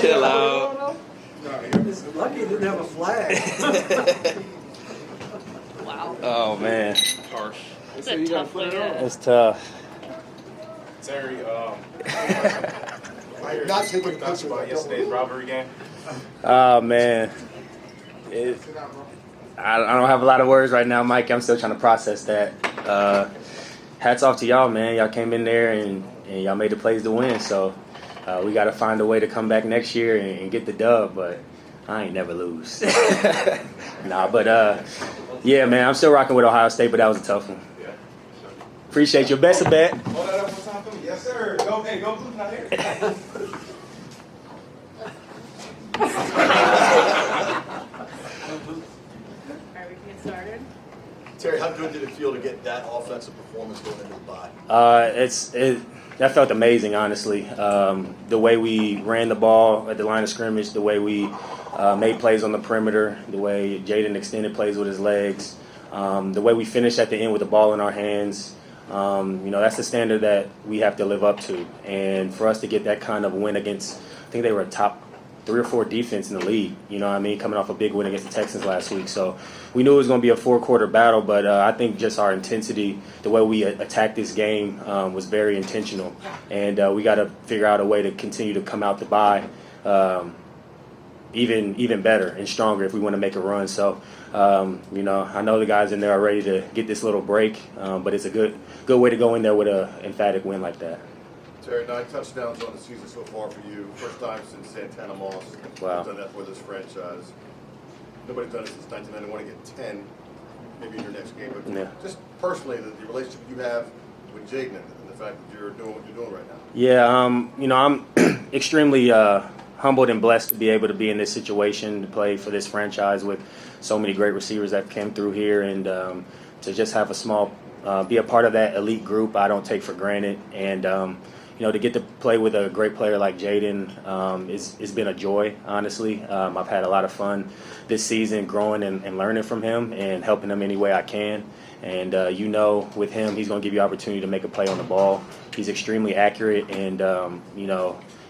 Chill out. It's lucky it didn't have a flag. Wow. Oh man, Harsh. That's So a you gotta tough put it way on. to. that's tough. Terry, not taking thoughts about yesterday's rivalry game. Oh man, I don't have a lot of words right now, Mike. I'm still trying to process that. Hats off to y'all, man. Y'all came in there and y'all made the plays to win. So we got to find a way to come back next year and get the dub. But I ain't never lose. Yeah, man. I'm still rocking with Ohio State, but that was a tough one. Appreciate your best of bet. Hold that up one time for me. Yes, sir. Go Blues out here. All right, we can get started. Terry, how good did it feel to get that offensive performance going into the bye? That felt amazing, honestly. The way we ran the ball at the line of scrimmage, the way we made plays on the perimeter, the way Jaden extended plays with his legs, the way we finished at the end with the ball in our hands. That's the standard that we have to live up to. And for us to get that kind of win against, I think they were a top 3 or 4 defense in the league, coming off a big win against the Texans last week. So we knew it was going to be a 4-quarter battle, but I think just our intensity, the way we attacked this game was very intentional. And we got to figure out a way to continue to come out the bye even better and stronger if we want to make a run. So, I know the guys in there are ready to get this little break, but it's a good way to go in there with an emphatic win like that. Terry, 9 touchdowns on the season so far for you. First time since Santana Moss. Wow. You've done that for this franchise. Nobody's done it since 1991 to get 10, maybe in your next game. But Yeah. just personally, the relationship you have with Jaden and the fact that you're doing what you're doing right now. Yeah, I'm extremely humbled and blessed to be able to be in this situation, to play for this franchise with so many great receivers that came through here, and to just have be a part of that elite group, I don't take for granted. And to get to play with a great player like Jaden, it's been a joy, honestly. I've had a lot of fun this season growing and learning from him and helping him any way I can. And with him, he's going to give you opportunity to make a play on the ball. He's extremely accurate, and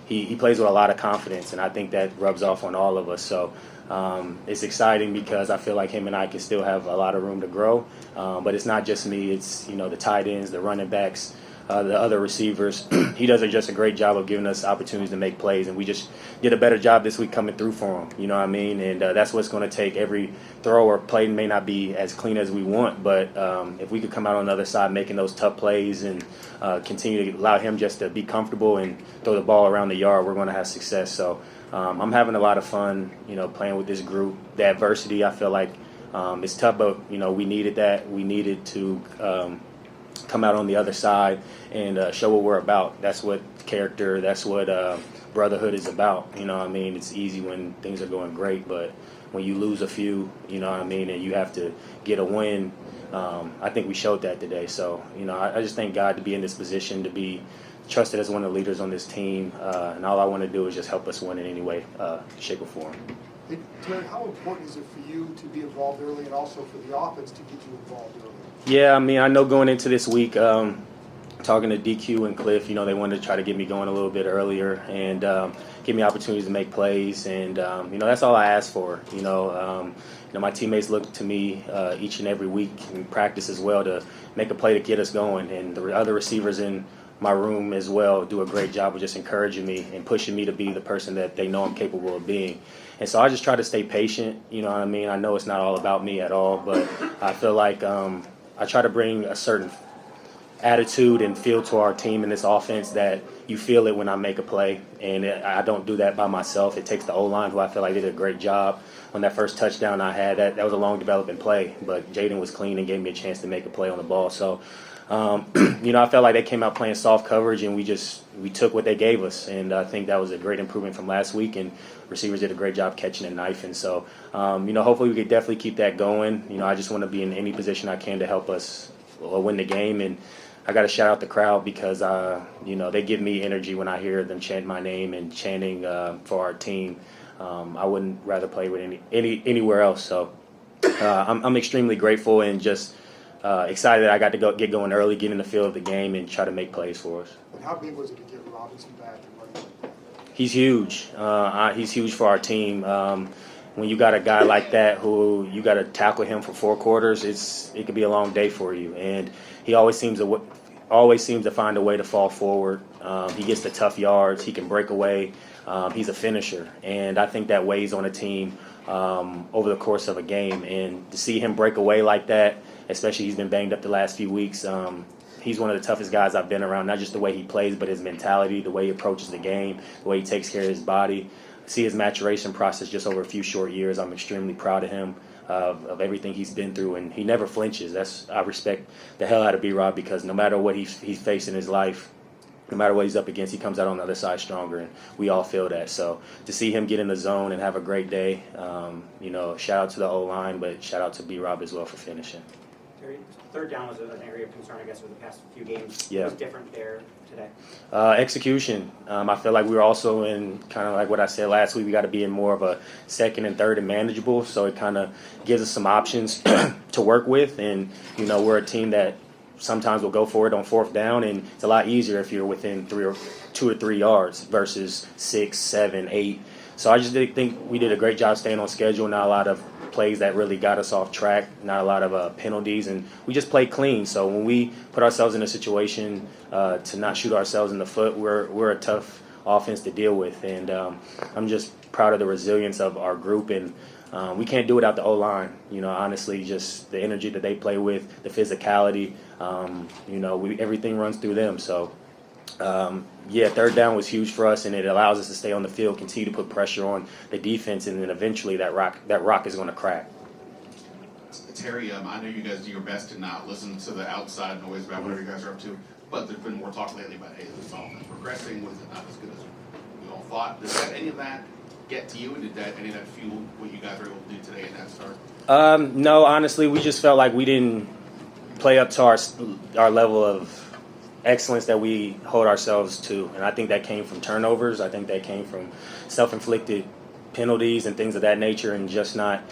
he plays with a lot of confidence, and I think that rubs off on all of us. So it's exciting because I feel like him and I can still have a lot of room to grow. But it's not just me. It's, the tight ends, the running backs, the other receivers. He does just a great job of giving us opportunities to make plays, and we just did a better job this week coming through for him. You know what I mean? And that's what it's going to take. Every throw or play may not be as clean as we want, but if we could come out on the other side making those tough plays and continue to allow him just to be comfortable and throw the ball around the yard, we're going to have success. So I'm having a lot of fun, playing with this group. The adversity, I feel like it's tough, but, we needed that. We needed to come out on the other side and show what we're about. That's what character, that's what brotherhood is about. It's easy when things are going great, but when you lose a few, and you have to get a win, I think we showed that today. So, I just thank God to be in this position, to be trusted as one of the leaders on this team, and all I want to do is just help us win in any way, shape, or form. Hey, Terry, how important is it for you to be involved early and also for the offense to get you involved early? Yeah, I know going into this week, talking to DQ and Cliff, they wanted to try to get me going a little bit earlier and give me opportunities to make plays. And, that's all I asked for. My teammates look to me each and every week in practice as well to make a play to get us going. And the other receivers in my room as well do a great job of just encouraging me and pushing me to be the person that they know I'm capable of being. And so I just try to stay patient. I know it's not all about me at all, but I feel like I try to bring a certain attitude and feel to our team in this offense that you feel it when I make a play. And I don't do that by myself. It takes the O-line, who I feel like did a great job on that first touchdown I had. That was a long developing play, but Jaden was clean and gave me a chance to make a play on the ball. So, I felt like they came out playing soft coverage, and we took what they gave us. And I think that was a great improvement from last week, and receivers did a great job catching and knifing. So, hopefully we could definitely keep that going. I just want to be in any position I can to help us win the game. And I got to shout out the crowd because, they give me energy when I hear them chant my name and chanting for our team. I wouldn't rather play with anywhere else. So I'm extremely grateful and just excited that I got to get going early, get in the field of the game, and try to make plays for us. And how big was it to get Robinson back and running like that? He's huge. He's huge for our team. When you got a guy like that who you got to tackle him for 4 quarters, it could be a long day for you. And he always seems to find a way to fall forward. He gets the tough yards. He can break away. He's a finisher, and I think that weighs on a team over the course of a game. And to see him break away like that, especially he's been banged up the last few weeks. He's one of the toughest guys I've been around, not just the way he plays, but his mentality, the way he approaches the game, the way he takes care of his body. See his maturation process just over a few short years. I'm extremely proud of him, of everything he's been through, and he never flinches. I respect the hell out of B-Rob, because no matter what he's faced in his life, no matter what he's up against, he comes out on the other side stronger, and we all feel that. So to see him get in the zone and have a great day, shout out to the O-line, but shout out to B-Rob as well for finishing. Terry, third down was an area of concern, I guess, over the past few games. Yeah. What was different there today? Execution. I feel like we were also in kind of like what I said last week. We got to be in more of a second and third and manageable. So it kind of gives us some options to work with. And, we're a team that sometimes will go for it on 4th down. And it's a lot easier if you're within 2 or 3 yards versus 6, 7, 8. So I just think we did a great job staying on schedule. Not a lot of plays that really got us off track, not a lot of penalties, and we just played clean. So when we put ourselves in a situation to not shoot ourselves in the foot, we're a tough offense to deal with, and I'm just proud of the resilience of our group, and we can't do it without the O-line. Honestly, just the energy that they play with, the physicality, everything runs through them. So third down was huge for us, and it allows us to stay on the field, continue to put pressure on the defense, and then eventually that rock is going to crack. Terry, I know you guys do your best to not listen to the outside noise about whatever you guys are up to, but there's been more talk lately about, hey, this offense progressing, was it not as good as we all thought? Did any of that get to you, and did any of that fuel what you guys were able to do today in that start? No, honestly, we just felt like we didn't play up to our level of excellence that we hold ourselves to, and I think that came from turnovers. I think that came from self-inflicted penalties and things of that nature, and just not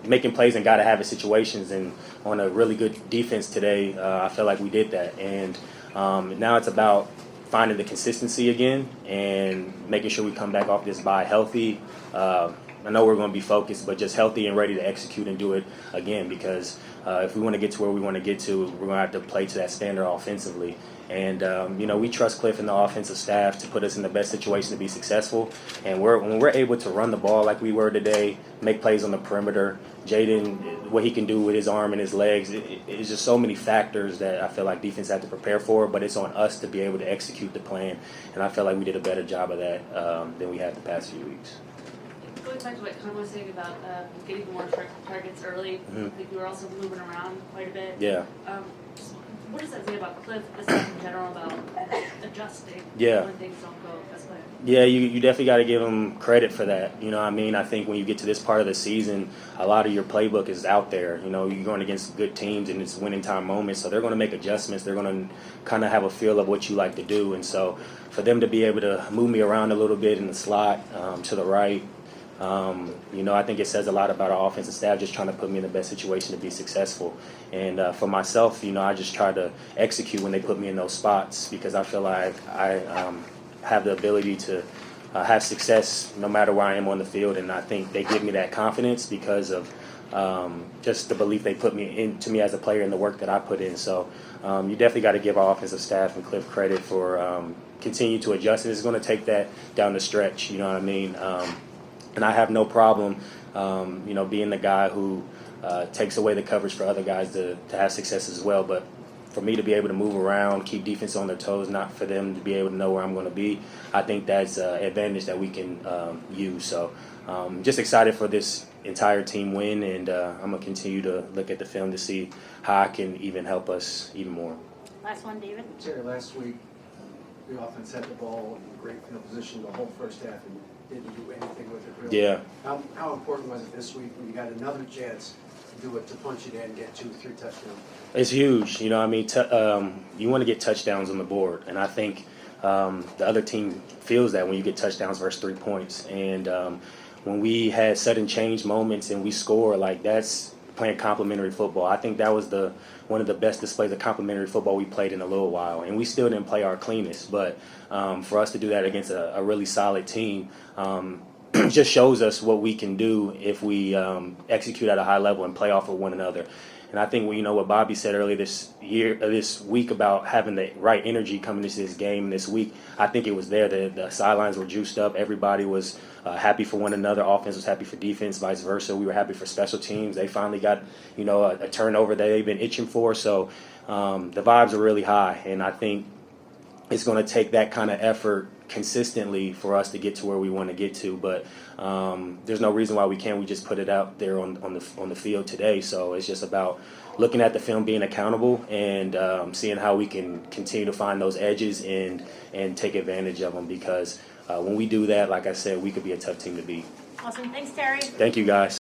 making plays in gotta-have-it situations. And on a really good defense today, I feel like we did that. And now it's about finding the consistency again and making sure we come back off this bye healthy. I know we're going to be focused, but just healthy and ready to execute and do it again, because if we want to get to where we want to get to, we're going to have to play to that standard offensively. And, we trust Cliff and the offensive staff to put us in the best situation to be successful. And when we're able to run the ball like we were today, make plays on the perimeter, Jaden, what he can do with his arm and his legs, it's just so many factors that I feel like defense had to prepare for, but it's on us to be able to execute the plan. And I feel like we did a better job of that than we had the past few weeks. Going back to what Con was saying about getting more targets early, I think we were also moving around quite a bit. Yeah. What does that say about Cliff, this in general, about adjusting Yeah. when things don't go as planned? Yeah, you definitely got to give him credit for that. I think when you get to this part of the season, a lot of your playbook is out there. You're going against good teams, and it's winning time moments, so they're going to make adjustments. They're going to kind of have a feel of what you like to do. And so for them to be able to move me around a little bit in the slot to the right, I think it says a lot about our offensive staff just trying to put me in the best situation to be successful. And for myself, I just try to execute when they put me in those spots, because I feel like I have the ability to have success no matter where I am on the field. And I think they give me that confidence because of just the belief they put into me as a player and the work that I put in. So you definitely got to give our offensive staff and Cliff credit for continue to adjust. And it's going to take that down the stretch, you know what I mean? And I have no problem, being the guy who takes away the coverage for other guys to have success as well. But for me to be able to move around, keep defense on their toes, not for them to be able to know where I'm going to be, I think that's an advantage that we can use. So just excited for this entire team win, and I'm going to continue to look at the film to see how I can even help us even more. Last one, David. Terry, last week, the offense had the ball in great field position the whole first half and didn't do anything with it really. Yeah. How important was it this week when you got another chance to do it, to punch it in, get 2 or 3 touchdowns? It's huge. You want to get touchdowns on the board, and I think the other team feels that when you get touchdowns versus 3 points. And when we had sudden change moments and we score, like that's playing complementary football. I think that was one of the best displays of complementary football we played in a little while, and we still didn't play our cleanest. But for us to do that against a really solid team just shows us what we can do if we execute at a high level and play off of one another. And I think what Bobby said earlier this week about having the right energy coming into this game this week, I think it was there. The sidelines were juiced up. Everybody was happy for one another. Offense was happy for defense, vice versa. We were happy for special teams. They finally got a turnover that they've been itching for. So the vibes are really high, and I think it's going to take that kind of effort consistently for us to get to where we want to get to. But there's no reason why we can't. We just put it out there on the field today. So it's just about looking at the film, being accountable, and seeing how we can continue to find those edges and take advantage of them. Because when we do that, like I said, we could be a tough team to beat. Awesome. Thanks, Terry. Thank you, guys.